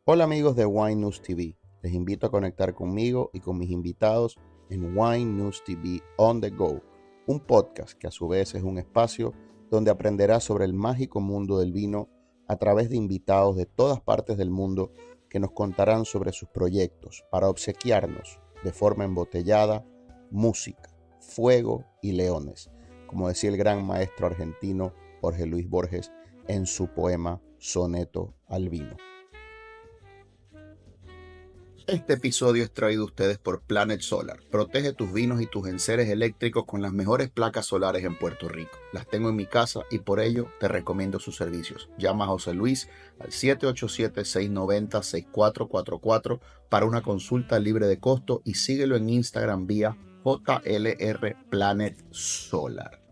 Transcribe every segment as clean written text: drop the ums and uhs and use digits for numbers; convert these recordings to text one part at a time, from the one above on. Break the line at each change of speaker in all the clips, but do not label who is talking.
Hola amigos de Wine News TV, les invito a conectar conmigo y con mis invitados en Wine News TV On The Go, un podcast que a su vez es un espacio donde aprenderás sobre el mágico mundo del vino a través de invitados de todas partes del mundo que nos contarán sobre sus proyectos para obsequiarnos de forma embotellada música, fuego y leones, como decía el gran maestro argentino Jorge Luis Borges en su poema Soneto al Vino. Este episodio es traído a ustedes por Planet Solar. Protege tus vinos y tus enseres eléctricos con las mejores placas solares en Puerto Rico. Las tengo en mi casa y por ello te recomiendo sus servicios. Llama a José Luis al 787-690-6444 para una consulta libre de costo y síguelo en Instagram vía JLR Planet Solar.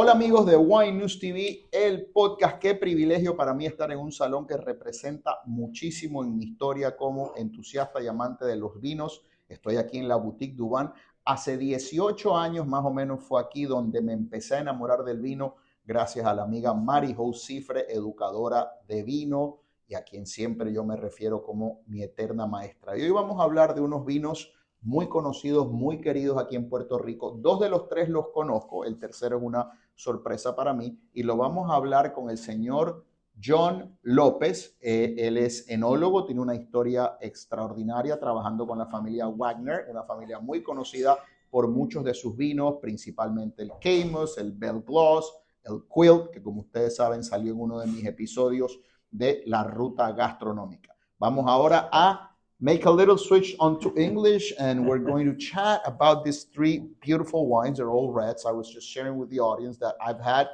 Hola amigos de Wine News TV, el podcast. Qué privilegio para mí estar en un salón que representa muchísimo en mi historia como entusiasta y amante de los vinos. Estoy aquí en la Boutique Dubán. Hace 18 años más o menos fue aquí donde me empecé a enamorar del vino gracias a la amiga Mari Cifre, educadora de vino y a quien siempre yo me refiero como mi eterna maestra. Y hoy vamos a hablar de unos vinos muy conocidos, muy queridos aquí en Puerto Rico. Dos de los tres los conozco, el tercero es una sorpresa para mí y lo vamos a hablar con el señor John López. Él es enólogo, tiene una historia extraordinaria trabajando con la familia Wagner, una familia muy conocida por muchos de sus vinos, principalmente el Caymus, el Belle Glos, el Quilt, que como ustedes saben salió en uno de mis episodios de la ruta gastronómica. Vamos ahora a make a little switch onto English, and we're going to chat about these three beautiful wines. They're all reds. I was just sharing with the audience that I've had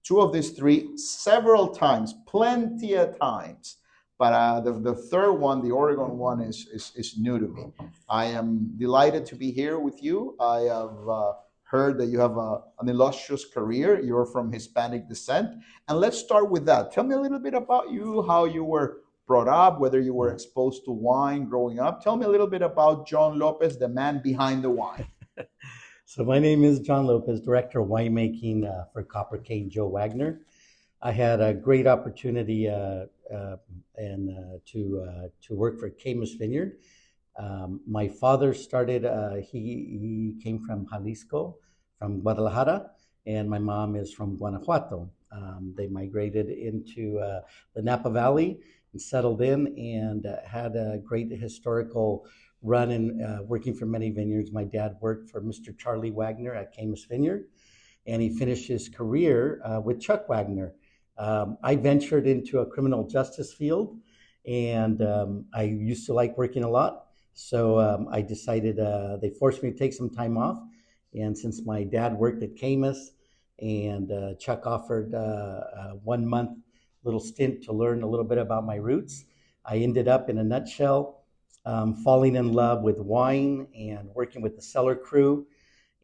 two of these three several times, plenty of times. But the third one, the Oregon one, is new to me. I am delighted to be here with you. I have heard that you have an illustrious career. You're from Hispanic descent. And let's start with that. Tell me a little bit about you, how you were brought up, whether you were exposed to wine growing up. Tell me a little bit about John López, the man behind the wine.
So my name is John López, Director of Winemaking for Copper Cane Joe Wagner. I had a great opportunity to work for Caymus Vineyard. My father started, he came from Jalisco, from Guadalajara, and my mom is from Guanajuato. They migrated into the Napa Valley and settled in and had a great historical run in working for many vineyards. My dad worked for Mr. Charlie Wagner at Caymus Vineyard, and he finished his career with Chuck Wagner. I ventured into a criminal justice field, and I used to like working a lot. So I decided they forced me to take some time off. And since my dad worked at Caymus and Chuck offered a 1 month little stint to learn a little bit about my roots, I ended up in a nutshell falling in love with wine and working with the cellar crew.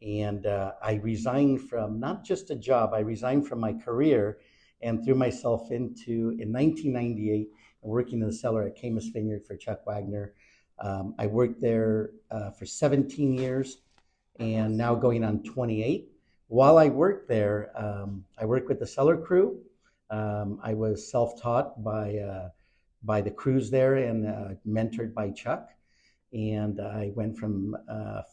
And I resigned from not just a job, I resigned from my career and threw myself into, in 1998, working in the cellar at Caymus Vineyard for Chuck Wagner. I worked there for 17 years and now going on 28. While I worked there, I worked with the cellar crew. I was self-taught by the crews there and mentored by Chuck. And I went from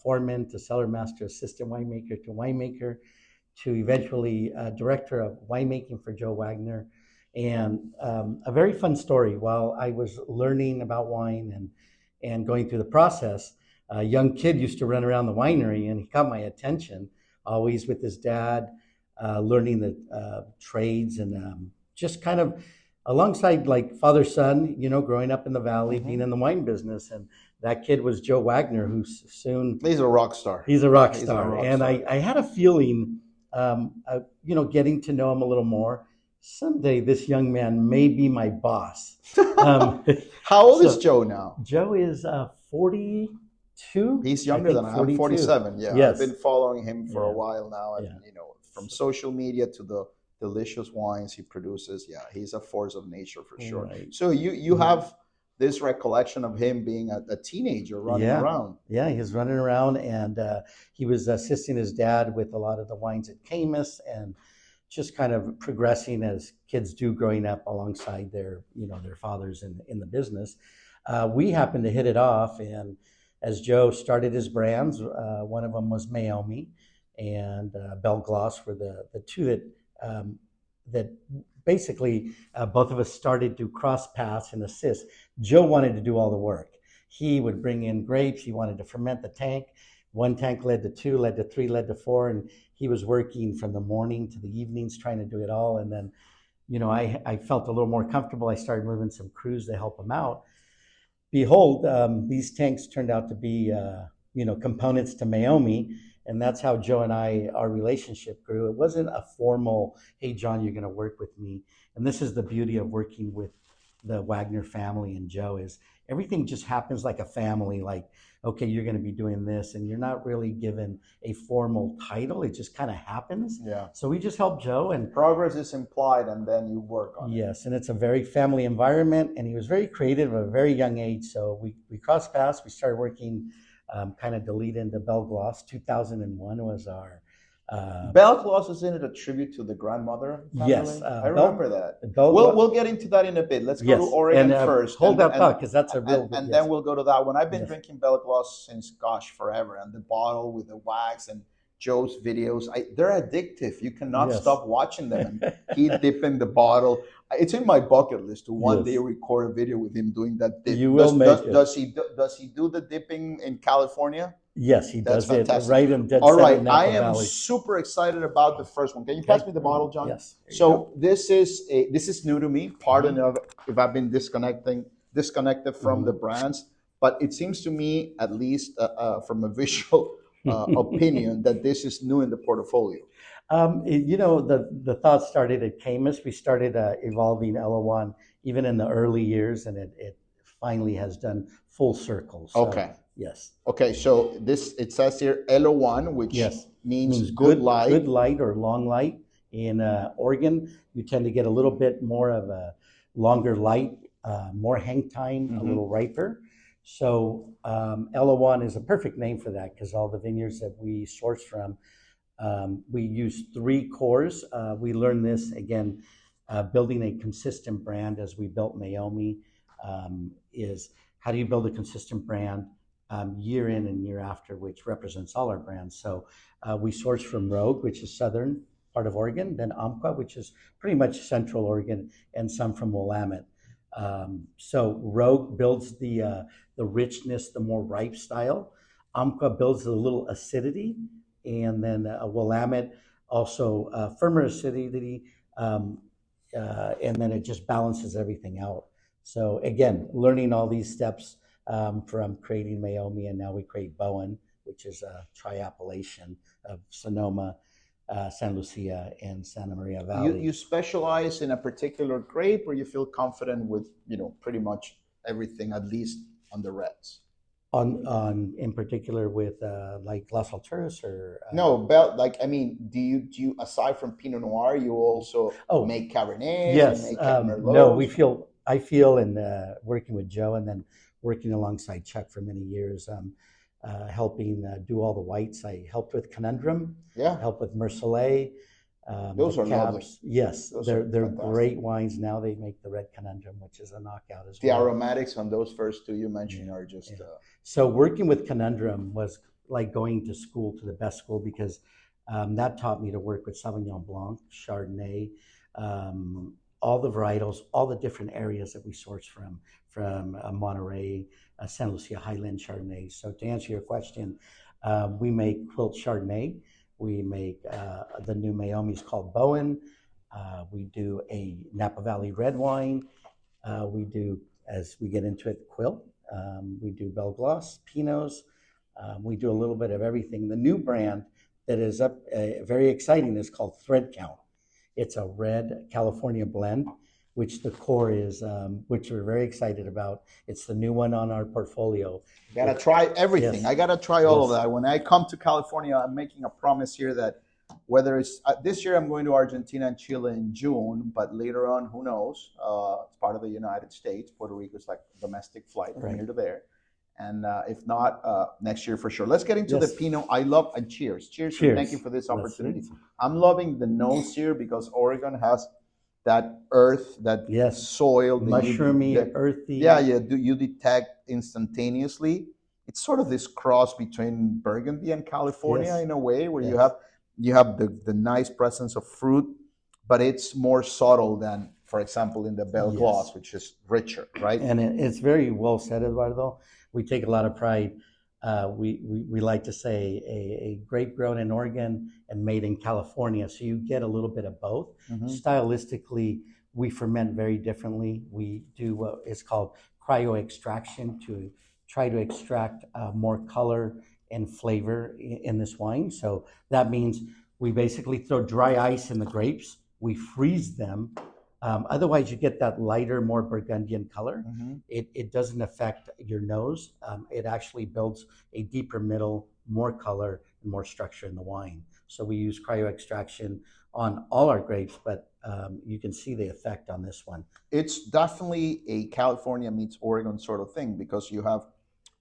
foreman to cellar master, assistant winemaker to winemaker, to eventually director of winemaking for Joe Wagner. And a very fun story. While I was learning about wine and going through the process, a young kid used to run around the winery, and he caught my attention, always with his dad, learning the trades and just kind of alongside like father-son, you know, growing up in the valley, being in the wine business. And that kid was Joe Wagner, who's soon...
He's a rock star.
He's a rock star. And I had a feeling, you know, getting to know him a little more, someday this young man may be my boss.
How old is Joe now?
Joe is 42.
He's younger than I am. I'm 47. Yeah,
yes.
I've been following him for a while now, and you know, from social media to the delicious wines he produces. Yeah, he's a force of nature for sure.
Right.
So you have this recollection of him being a teenager running around.
Yeah, he was running around, and he was assisting his dad with a lot of the wines at Camus, and just kind of progressing as kids do growing up alongside their, their fathers in the business. We happened to hit it off, and as Joe started his brands, one of them was Meiomi and Belle Glos were the two that basically both of us started to cross paths and assist. Joe wanted to do all the work. He would bring in grapes. He wanted to ferment the tank. One tank led to 2, led to 3, led to 4, and he was working from the morning to the evenings trying to do it all. And then, I felt a little more comfortable. I started moving some crews to help him out. Behold, these tanks turned out to be, components to Meiomi, and that's how Joe and our relationship grew. It wasn't a formal, hey, John, you're going to work with me. And this is the beauty of working with the Wagner family and Joe, is everything just happens like a family, like, okay, you're going to be doing this, and you're not really given a formal title. It just kind of happens.
Yeah.
So we just help Joe, and
progress is implied, and then you work on it.
Yes, and it's a very family environment, and he was very creative at a very young age. So we crossed paths. We started working kind of to lead into Belle Glos. 2001 was our...
Belle Glos, isn't it a tribute to the grandmother family?
Yes.
I remember that.
We'll
get into that in a bit. Let's go to Oregon first.
Hold that thought, because that's a real...
And then we'll go to that one. I've been drinking Belle Glos since, forever. And the bottle with the wax and Joe's videos, they're addictive. You cannot stop watching them. And he dipping the bottle. It's in my bucket list to one day record a video with him doing that dip.
You will make it.
Does he do the dipping in California?
Yes, he does it right in dead center.
All right,
Napa
I am
Valley.
super excited about the first one. Can you pass me the bottle, John?
Yes.
So this is new to me. Pardon if I've been disconnected from the brands, but it seems to me, at least from a visual opinion, that this is new in the portfolio.
The thought started at Camus. We started evolving Elouan even in the early years, and it finally has done full circle. So,
okay.
Yes.
Okay, so it says here Elouan, which means good light.
Good light or long light. In Oregon, you tend to get a little bit more of a longer light, more hang time, a little riper. So Elouan is a perfect name for that, because all the vineyards that we source from, we use 3 cores. We learned this, again, building a consistent brand as we built Meiomi, is how do you build a consistent brand year in and year after, which represents all our brands. So we source from Rogue, which is southern part of Oregon, then Umpqua, which is pretty much central Oregon, and some from Willamette. So Rogue builds the richness, the more ripe style. Umpqua builds a little acidity, and then Willamette also firmer acidity, and then it just balances everything out. So again, learning all these steps from creating Meiomi, and now we create Bowen, which is a triappellation of Sonoma, San Lucia, and Santa Maria Valley.
You specialize in a particular grape, or you feel confident with pretty much everything, at least on the reds?
On in particular with like Las Alturas, or
no, do you aside from Pinot Noir, you also make Cabernet?
Yes.
Make Merlots?
No, I feel in working with Joe, and then working alongside Chuck for many years, helping do all the whites. I helped with Conundrum.
Yeah.
Helped with Mercelet.
Those are lovely.
Yes, they're great wines. Now they make the red Conundrum, which is a knockout as well.
The aromatics on those first 2 you mentioned are just...
So working with Conundrum was like going to school, to the best school, because that taught me to work with Sauvignon Blanc, Chardonnay, all the varietals, all the different areas that we source from Monterey, San Lucia Highland Chardonnay. So to answer your question, we make Quilt Chardonnay. We make the new Meiomi is called Bowen. We do a Napa Valley red wine. We do, as we get into it, Quilt. We do Belle Glos, Pinots. We do a little bit of everything. The new brand that is up, very exciting, is called Thread Count. It's a red California blend, which the core is, which we're very excited about. It's the new one on our portfolio.
Gotta try everything.
Yes.
I gotta try all of that. When I come to California, I'm making a promise here that whether it's this year I'm going to Argentina and Chile in June, but later on, who knows? It's part of the United States. Puerto Rico is like domestic flight from here to there. And if not, next year for sure. Let's get into the Pinot. I love, and cheers. Cheers. And thank you for this opportunity. I'm loving the nose here because Oregon has that earth, that soil.
Mushroomy, earthy.
Yeah, you detect instantaneously. It's sort of this cross between Burgundy and California in a way, where you have the nice presence of fruit, but it's more subtle than, for example, in the Belle Glos, which is richer, right?
And it's very well said, Eduardo. We take a lot of pride. We like to say a grape grown in Oregon and made in California. So you get a little bit of both. Stylistically, we ferment very differently. We do what is called cryo extraction to try to extract more color and flavor in this wine. So that means we basically throw dry ice in the grapes. We freeze them. Otherwise, you get that lighter, more Burgundian color. It doesn't affect your nose. It actually builds a deeper middle, more color, and more structure in the wine. So we use cryo extraction on all our grapes, but you can see the effect on this one.
It's definitely a California meets Oregon sort of thing, because you have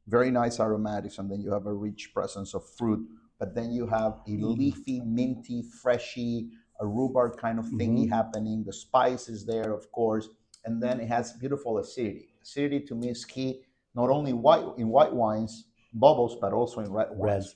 very nice aromatics, and then you have a rich presence of fruit, but then you have a leafy, minty, freshy, a rhubarb kind of thingy happening. The spice is there, of course, and then it has beautiful acidity. Acidity to me is key, not only in white wines, bubbles, but also in red wines.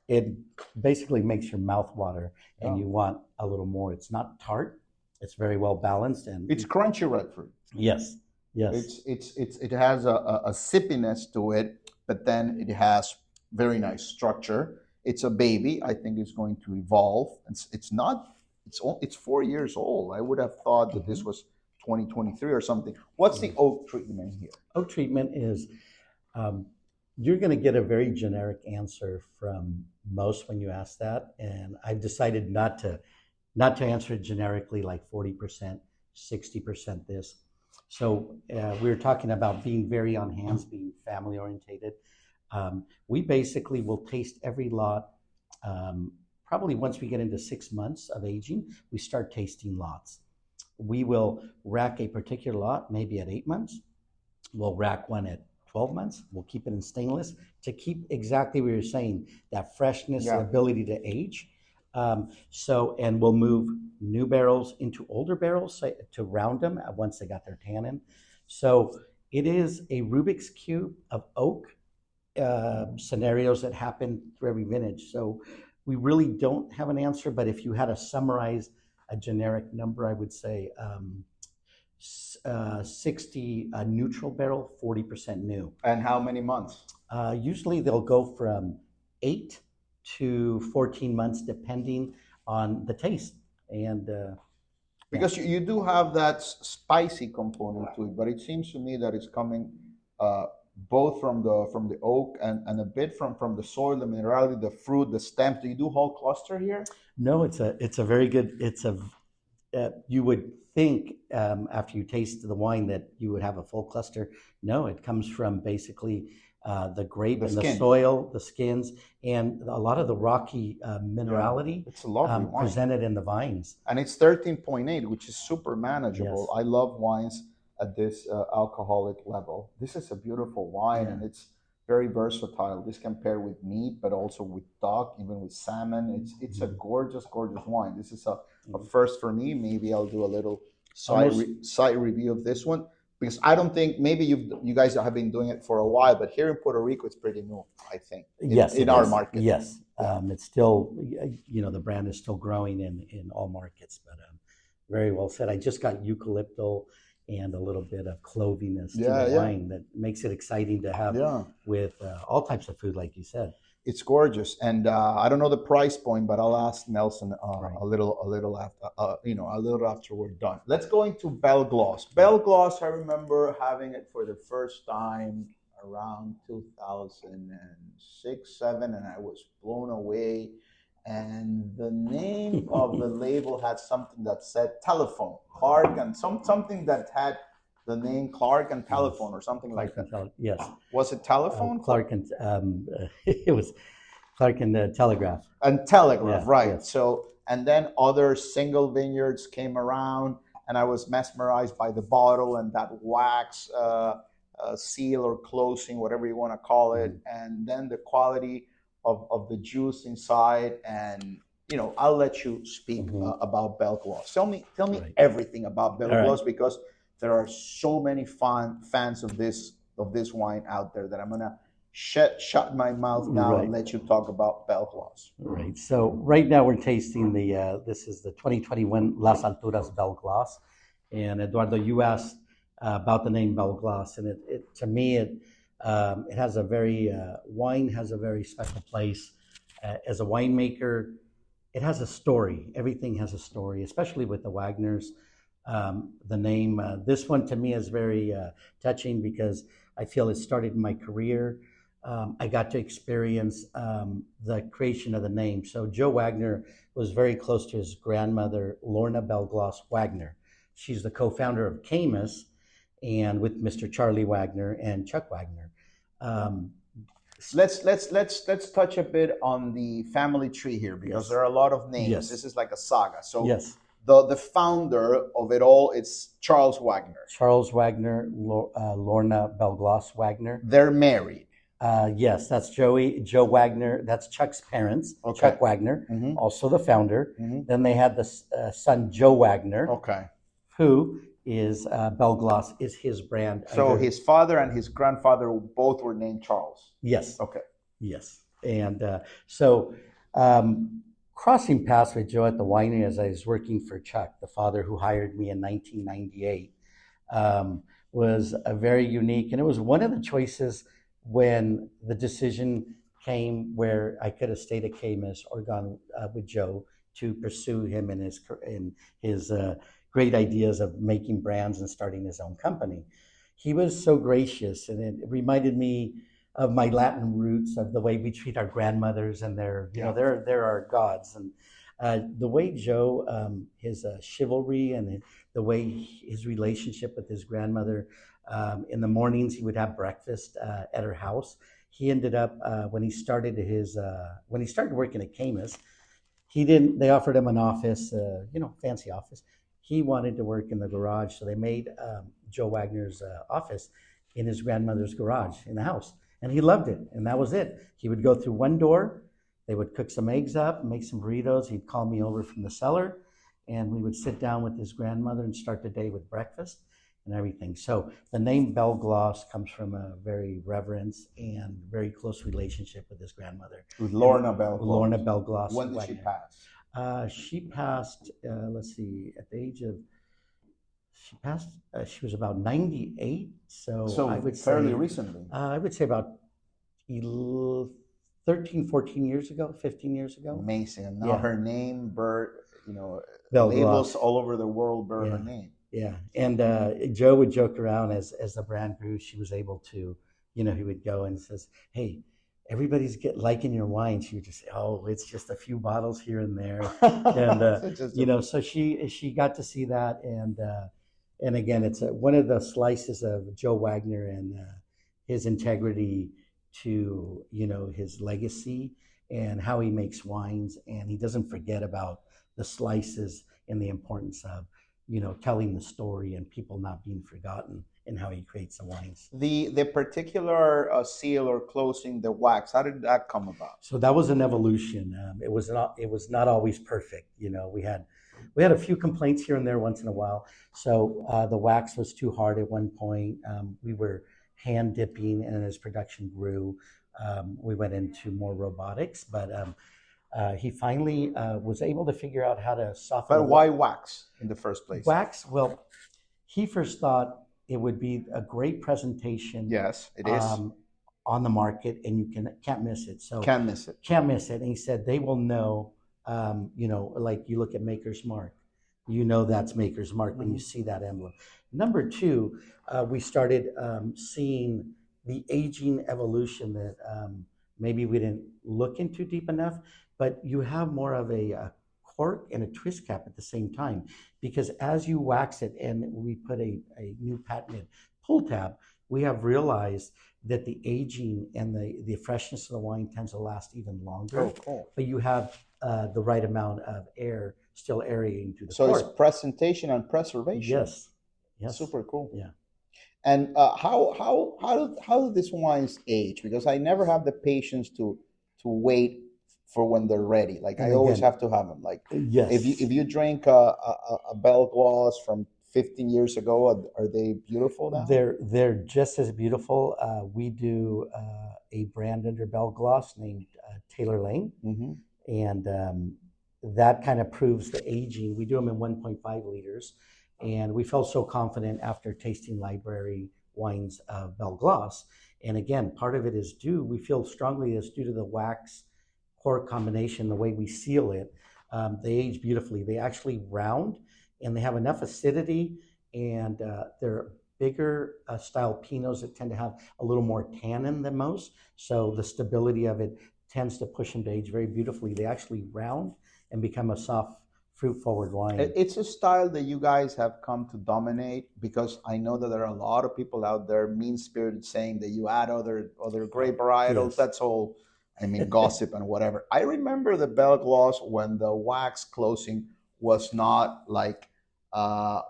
It basically makes your mouth water, and you want a little more. It's not tart. It's very well balanced, and
it's crunchy red fruit.
Yes.
It has a sippiness to it, but then it has very nice structure. It's a baby. I think it's going to evolve. It's 4 years old. I would have thought that this was 2023 or something. What's the oak treatment here?
Oak treatment is, you're going to get a very generic answer from most when you ask that. And I've decided not to answer it generically, like 40%, 60% this. So we were talking about being very on hands, being family orientated. We basically will taste every lot. Probably once we get into 6 months of aging, we start tasting lots. We will rack a particular lot, maybe at 8 months. We'll rack one at 12 months. We'll keep it in stainless to keep exactly what you're saying, that freshness, the ability to age. And we'll move new barrels into older barrels to round them once they got their tannin. So it is a Rubik's Cube of oak scenarios that happen through every vintage. So we really don't have an answer, but if you had to summarize a generic number, I would say 60 neutral barrel, 40% new.
And how many months?
Usually they'll go from 8 to 14 months, depending on the taste. And
because you do have that spicy component to it, but it seems to me that it's coming both from the oak and a bit from the soil, the minerality, the fruit, the stems. Do you do whole cluster here?
No, it's a very good. You would think after you taste the wine that you would have a full cluster. No, it comes from basically the grape and the soil, the skins, and a lot of the rocky minerality.
It's a lovely wine
presented in the vines.
And it's 13.8, which is super manageable. I love wines at this alcoholic level. This is a beautiful wine, and it's very versatile. This can pair with meat, but also with duck, even with salmon. It's a gorgeous, gorgeous wine. This is a first for me. Maybe I'll do a little side review of this one, because I don't think, maybe you guys have been doing it for a while, but here in Puerto Rico, it's pretty new, I think, in our market.
Yes, it's still, the brand is still growing in all markets, but very well said. I just got eucalyptal and a little bit of cloviness to the wine that makes it exciting to have with all types of food, like you said.
It's gorgeous, and I don't know the price point, but I'll ask Nelson a little after we're done. Let's go into Belle Glos. Belle Glos, I remember having it for the first time around 2006, 7, and I was blown away. And the name of the label had something that said telephone, Clark, and something that had the name Clark and telephone or something like that.
Yes.
Was it telephone?
Clark and it was Clark and the Telegraph.
And Telegraph,
Yeah,
right.
yes.
So, and then other single vineyards came around, and I was mesmerized by the bottle and that wax seal or closing, whatever you want to call it, and then the quality of the juice inside. And I'll let you speak about Belle Glos. Tell me
Right.
everything about Belle
All
Glos,
right.
because there are so many fans of this wine out there that I'm gonna shut my mouth now and
Right.
let you talk about Belle Glos.
Right. So right now we're tasting this is the 2021 Las Alturas Belle Glos. And Eduardo, you asked about the name Belle Glos, and it to me it has a very wine has a very special place as a winemaker. It has a story. Everything has a story, especially with the Wagners. The name this one to me is very touching because I feel it started my career. I got to experience the creation of the name. So Joe Wagner was very close to his grandmother, Lorna Belle Glos Wagner. She's the co-founder of Camus, and with Mr. Charlie Wagner and Chuck Wagner.
Let's touch a bit on the family tree here, because there are a lot of names.
Yes.
This is like a saga. So
yes,
the founder of it all, it's Charles Wagner.
Charles Wagner, Lorna Belle Glos Wagner.
They're married.
Yes, that's Joe Wagner. That's Chuck's parents,
Okay.
Chuck Wagner, also the founder.
Mhm.
Then they had the son Joe Wagner,
Okay.
who is Belle Glos is his brand.
So his father and his grandfather both were named Charles.
Yes,
Okay.
yes, and crossing paths with Joe at the winery as I was working for Chuck, the father who hired me in 1998, was a very unique, and it was one of the choices when the decision came where I could have stayed at Camus or gone with Joe to pursue him in his great ideas of making brands and starting his own company. He was so gracious, and it reminded me of my Latin roots, of the way we treat our grandmothers, and they're our gods. And the way Joe, his chivalry and the way his relationship with his grandmother. In the mornings, he would have breakfast at her house. He ended up when he started working at Camus, they offered him an office, fancy office. He wanted to work in the garage, so they made Joe Wagner's office in his grandmother's garage in the house, and he loved it. And that was it. He would go through one door. They would cook some eggs up, make some burritos. He'd call me over from the cellar, and we would sit down with his grandmother and start the day with breakfast and everything. So the name Belle Glos comes from a very reverence and very close relationship with his grandmother.
With Lorna Belle Glos.
Lorna Belle Glos.
When did she pass?
She passed, let's see, at the age of, she was about 98. So I would
fairly
say,
recently.
I would say about 13, 14 years ago, 15 years ago.
Amazing. And now
Yeah.
her name,
Belle
labels
Glos.
all over the world bear
Yeah.
her name.
Yeah, and Joe would joke around as the brand grew. She was able to, he would go and says, "Hey, everybody's liking your wine." She would just say, "Oh, it's just a few bottles here and there," and so she got to see that, and again, it's one of the slices of Joe Wagner and his integrity to his legacy and how he makes wines, and he doesn't forget about the slices and the importance of telling the story and people not being forgotten in how he creates the wines.
The particular seal or closing, the wax, how did that come about?
So that was an evolution. It was not always perfect. We had a few complaints here and there once in a while. So the wax was too hard at one point. We were hand dipping, and as production grew, we went into more robotics. But he finally was able to figure out how to soften.
But why wax in the first place?
Wax? Well, he first thought it would be a great presentation.
Yes, it is.
On the market, and you can't miss it. So
Can't miss it.
Can't miss it. And he said they will know. Like you look at Maker's Mark, that's Maker's Mark when you see that emblem. Number two, we started seeing the aging evolution that maybe we didn't look into deep enough. But you have more of a cork and a twist cap at the same time, because as you wax it, and we put a new patented pull tab, we have realized that the aging and the freshness of the wine tends to last even longer.
Oh, cool.
But you have the right amount of air still aerating through the
So
port.
it's presentation and preservation.
Yes. Yes.
Super cool.
Yeah.
And how do these wines age? Because I never have the patience to wait for when they're ready. Like
And
I always
again,
have to have them. Like
yes.
if you drink a Belle Glos from 15 years ago, are they beautiful now?
They're just as beautiful. We do a brand under Belle Glos named Taylor Lane,
Mm-hmm.
and that kind of proves the aging. We do them in 1.5 liters, and we felt so confident after tasting library wines of Belle Glos. And again, part of it is due. We feel strongly it's due to the wax cork combination, the way we seal it. They age beautifully. They actually round, and they have enough acidity, and they're bigger style Pinots that tend to have a little more tannin than most. So the stability of it tends to push them to age very beautifully. They actually round and become a soft, fruit-forward wine.
It's a style that you guys have come to dominate, because I know that there are a lot of people out there mean-spirited saying that you add other grape varietals.
Yes.
That's all, I mean, gossip and whatever. I remember the Belle Glos when the wax closing was not like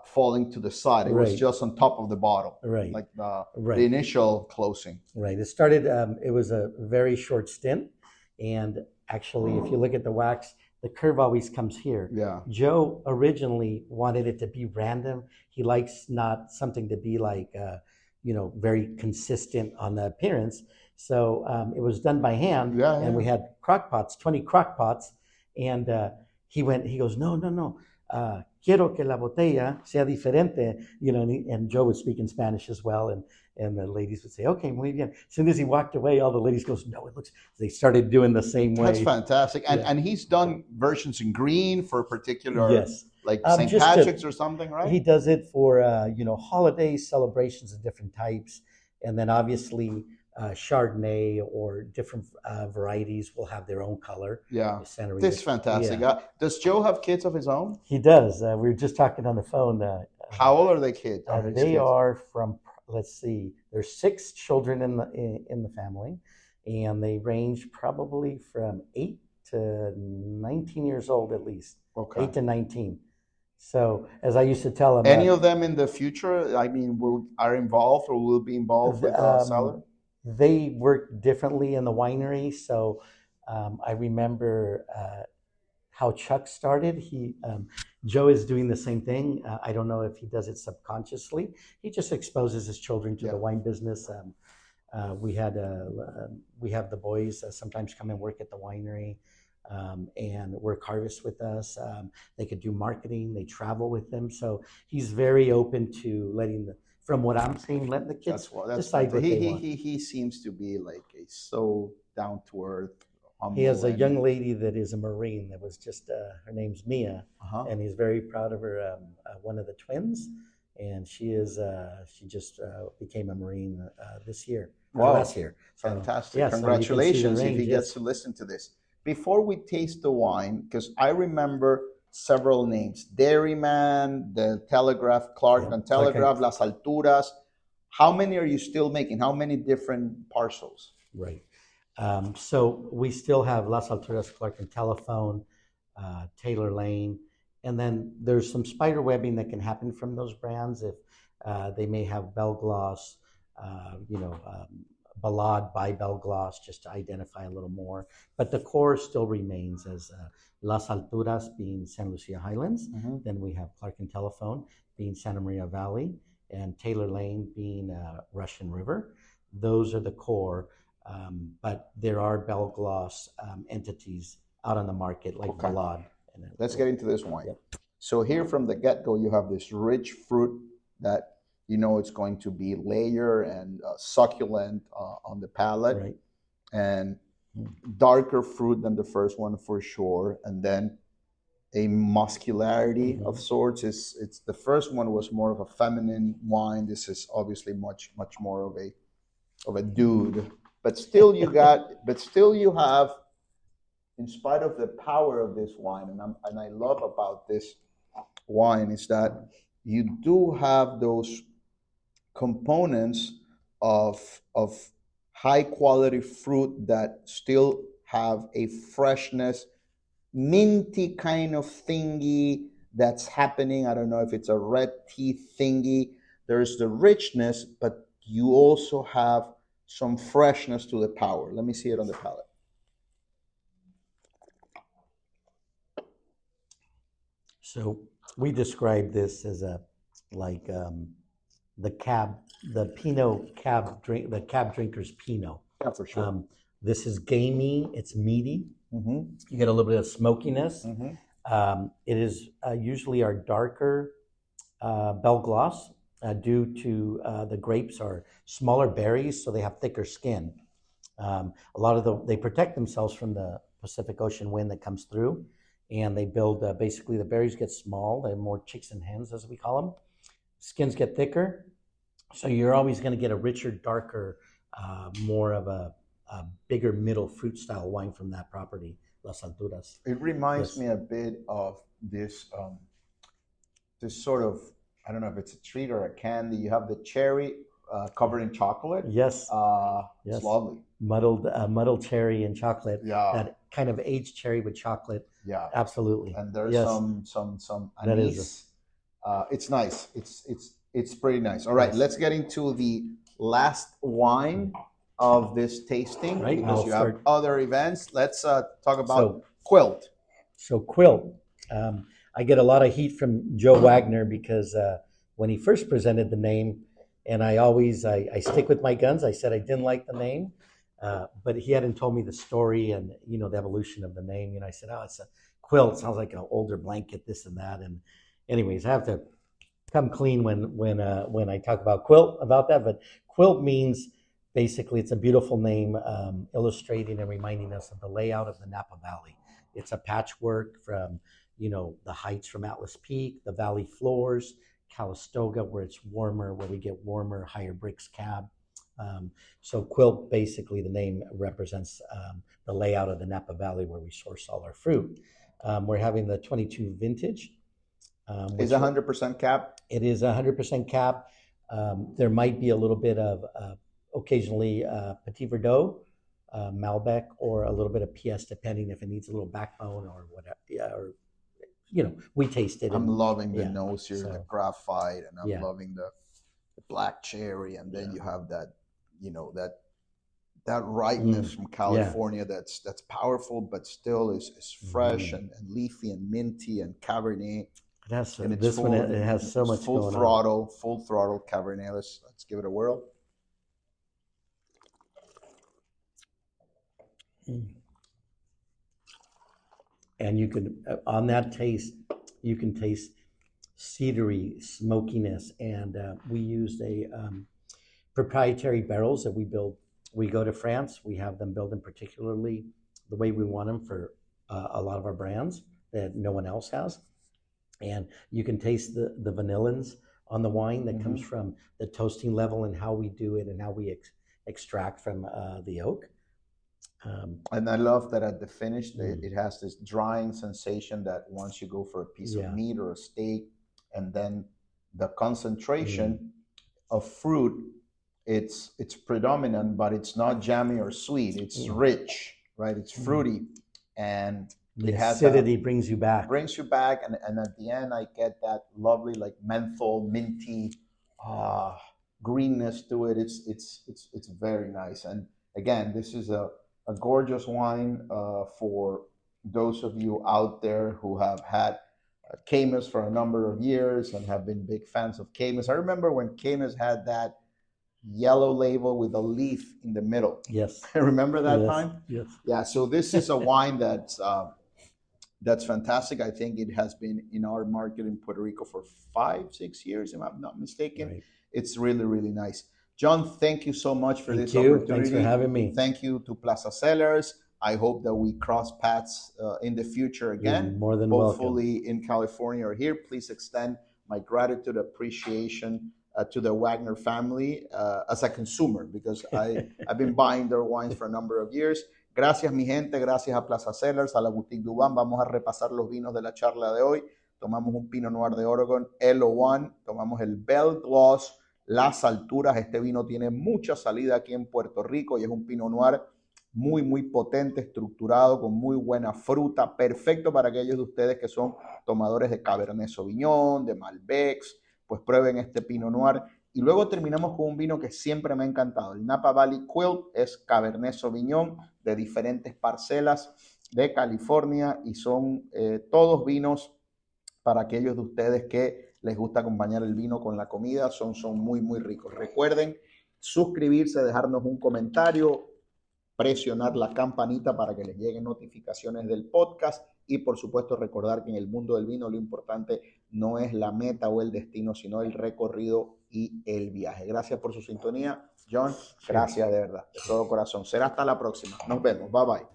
falling to the side. It was
Right.
just on top of the bottle,
Right.
like the
Right.
initial closing.
Right. It started, it was a very short stint. And actually, if you look at the wax, the curve always comes here.
Yeah.
Joe originally wanted it to be random. He likes not something to be like, very consistent on the appearance. So it was done by hand.
Yeah,
and we had crock pots, 20 crock pots. And he goes, no. Quiero que la botella sea diferente, and Joe would speak in Spanish as well, and the ladies would say, okay, muy bien. As soon as he walked away, all the ladies goes, no, it looks, they started doing the same way.
That's fantastic. And
Yeah.
and he's done versions in green for particular,
Yes.
like
Um,
St.
just to-
Patrick's or something, right?
He does it for, holidays, celebrations of different types. And then obviously Chardonnay or different varieties will have their own color.
Yeah.
Santeria.
This is fantastic.
Yeah.
Does Joe have kids of his own?
He does. We were just talking on the phone.
How old are they kids?
They are from, let's see, there's 6 children in the family, and they range probably from 8 to 19 years old at least.
Okay.
8 to 19. So as I used to tell them,
Any of them in the future, I mean, are involved or will be involved with cellar?
they work differently in the winery. So I remember how Chuck started. Joe is doing the same thing. I don't know if he does it subconsciously. He just exposes his children to the wine business. We have the boys sometimes come and work at the winery and work harvest with us. They could do marketing. They travel with them. So he's very open to from what I'm seeing, letting the kids decide what they want.
He seems to be like so down to earth.
He has a young lady that is a Marine that was just, her name's Mia,
Uh-huh.
and he's very proud of her, one of the twins, and she just became a Marine this year,
Wow.
last year. So,
Fantastic.
yeah, so you can see the
Congratulations if he
range,
gets
yes.
to listen to this. Before we taste the wine, because I remember several names, Dairyman, the Telegraph, Clark and Telegraph, Las Alturas. How many are you still making? How many different parcels?
Right. So we still have Las Alturas, Clark and Telephone, Taylor Lane, and then there's some spider webbing that can happen from those brands if they may have Belle Glos, Ballade by Belle Glos, just to identify a little more. But the core still remains as Las Alturas being San Lucia Highlands.
Mm-hmm.
Then we have Clark and Telephone being Santa Maria Valley, and Taylor Lane being Russian River. Those are the core. But there are Belle Glos entities out on the market like Ballade.
Let's get into this wine.
Yep.
So here from the get-go, you have this rich fruit that it's going to be layer and succulent on the palate,
Right.
and darker fruit than the first one for sure, and then a muscularity of sorts. It's the first one was more of a feminine wine. This is obviously much more of a dude. But still you have, in spite of the power of this wine, and I love about this wine is that you do have those components of high quality fruit that still have a freshness, minty kind of thingy that's happening. I don't know if it's a red tea thingy. There's the richness, but you also have some freshness to the power. Let me see it on the palate.
So we describe this as a like the Pinot cab drink, the cab drinker's Pinot.
Yeah, for sure.
This is gamey. It's meaty.
Mm-hmm.
You get a little bit of smokiness.
Mm-hmm.
It is usually our darker Belle Glos due to the grapes are smaller berries, so they have thicker skin. A lot of they protect themselves from the Pacific Ocean wind that comes through, and they build basically the berries get small. They're more chicks and hens, as we call them. Skins get thicker, so you're always going to get a richer, darker, more of a bigger middle fruit style wine from that property, Las Alturas.
It reminds me a bit of this this sort of, I don't know if it's a treat or a candy. You have the cherry covered in chocolate.
Yes.
It's
Yes.
lovely.
Muddled cherry and chocolate.
Yeah.
That kind of aged cherry with chocolate.
Yeah.
Absolutely.
And there's
Yes.
some
That is
anise. It's nice. It's pretty nice. All right,
Yes.
let's get into the last wine of this tasting,
Right,
because
I'll
you have
start.
other events. Let's talk about
So-
Quilt.
So Quilt, I get a lot of heat from Joe Wagner because when he first presented the name, and I stick with my guns. I said I didn't like the name, but he hadn't told me the story and the evolution of the name. I said, oh, it's a quilt. It sounds like an older blanket, this and that. And anyways, I have to come clean when I talk about quilt about that. But quilt means basically it's a beautiful name, illustrating and reminding us of the layout of the Napa Valley. It's a patchwork from the heights from Atlas Peak, the valley floors, Calistoga, where it's warmer, where we get warmer, higher bricks cab. So quilt, basically, the name represents the layout of the Napa Valley where we source all our fruit. We're having the 22 vintage.
Is 100% cap?
It is 100% cap. There might be a little bit of occasionally Petit Verdot, Malbec, or a little bit of PS, depending if it needs a little backbone or whatever. Yeah, or we taste it.
I'm
and,
loving the
yeah,
nose here,
so-
the graphite, and I'm
Yeah.
loving the black cherry, and then
Yeah.
you have that, that ripeness from California that's powerful, but still is fresh and leafy and minty and Cabernet.
It has
And it's
this one.
full-
It has so
it's
much
full
going
throttle, full throttle Cabernet. Let's give it a whirl.
on. And you could, on that taste, you can taste cedary smokiness. And we used a proprietary barrels that we build. We go to France. We have them build them particularly the way we want them for a lot of our brands that no one else has. And you can taste the vanillins on the wine that comes from the toasting level and how we do it and how we extract from the oak.
And I love that at the finish, it has this drying sensation that once you go for a piece of meat or a steak, and then the concentration of fruit, it's predominant, but it's not jammy or sweet. It's rich, right? It's fruity, and
The
it has
acidity brings you back.
brings you back, and at the end I get that lovely like menthol, minty greenness to it. It's very nice. And again, this is a gorgeous wine for those of you out there who have had Camus for a number of years and have been big fans of Camus. I remember when Camus had that yellow label with a leaf in the middle.
Yes.
Remember that
Yes.
time?
Yes.
Yeah, so this is a wine that's fantastic. I think it has been in our market in Puerto Rico for 5-6 years, if I'm not mistaken.
Right.
It's really, really nice. John, thank you so much for this
Thank you.
opportunity.
Thanks for having me.
Thank you to Plaza Cellars. I hope that we cross paths in the future again.
You're more than welcome.
Hopefully in California or here. Please extend my gratitude, appreciation to the Wagner family as a consumer, because I've been buying their wines for a number of years. Gracias, mi gente. Gracias a Plaza Cellars, a la Boutique Dubán. Vamos a repasar los vinos de la charla de hoy. Tomamos un Pinot Noir de Oregon, Elouan. Tomamos el Belle Glos, las alturas. Este vino tiene mucha salida aquí en Puerto Rico y es un Pinot Noir muy potente, estructurado, con muy buena fruta, perfecto para aquellos de ustedes que son tomadores de Cabernet Sauvignon, de Malbecs, pues prueben este Pinot Noir. Y luego terminamos con un vino que siempre me ha encantado, el Napa Valley Quilt. Es Cabernet Sauvignon de diferentes parcelas de California y son todos vinos para aquellos de ustedes que les gusta acompañar el vino con la comida. Son muy ricos. Recuerden suscribirse, dejarnos un comentario, presionar la campanita para que les lleguen notificaciones del podcast y por supuesto recordar que en el mundo del vino lo importante no es la meta o el destino, sino el recorrido y el viaje. Gracias por su sintonía, John. Gracias de verdad, de todo corazón. Será hasta la próxima. Nos vemos. Bye bye.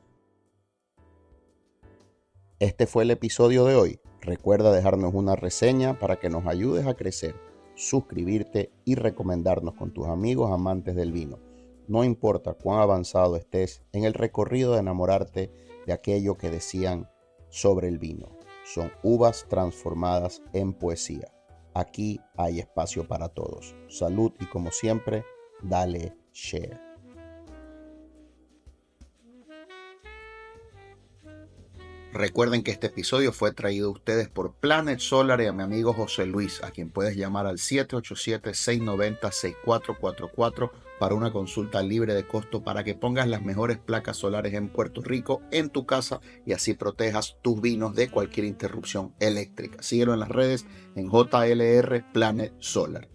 Este fue el episodio de hoy. Recuerda dejarnos una reseña para que nos ayudes a crecer, suscribirte y recomendarnos con tus amigos amantes del vino. No importa cuán avanzado estés en el recorrido de enamorarte de aquello que decían sobre el vino. Son uvas transformadas en poesía. Aquí hay espacio para todos. Salud y como siempre, dale share. Recuerden que este episodio fue traído a ustedes por Planet Solar y a mi amigo José Luis, a quien puedes llamar al 787-690-6444 para una consulta libre de costo para que pongas las mejores placas solares en Puerto Rico en tu casa y así protejas tus vinos de cualquier interrupción eléctrica. Síguelo en las redes en JLR Planet Solar.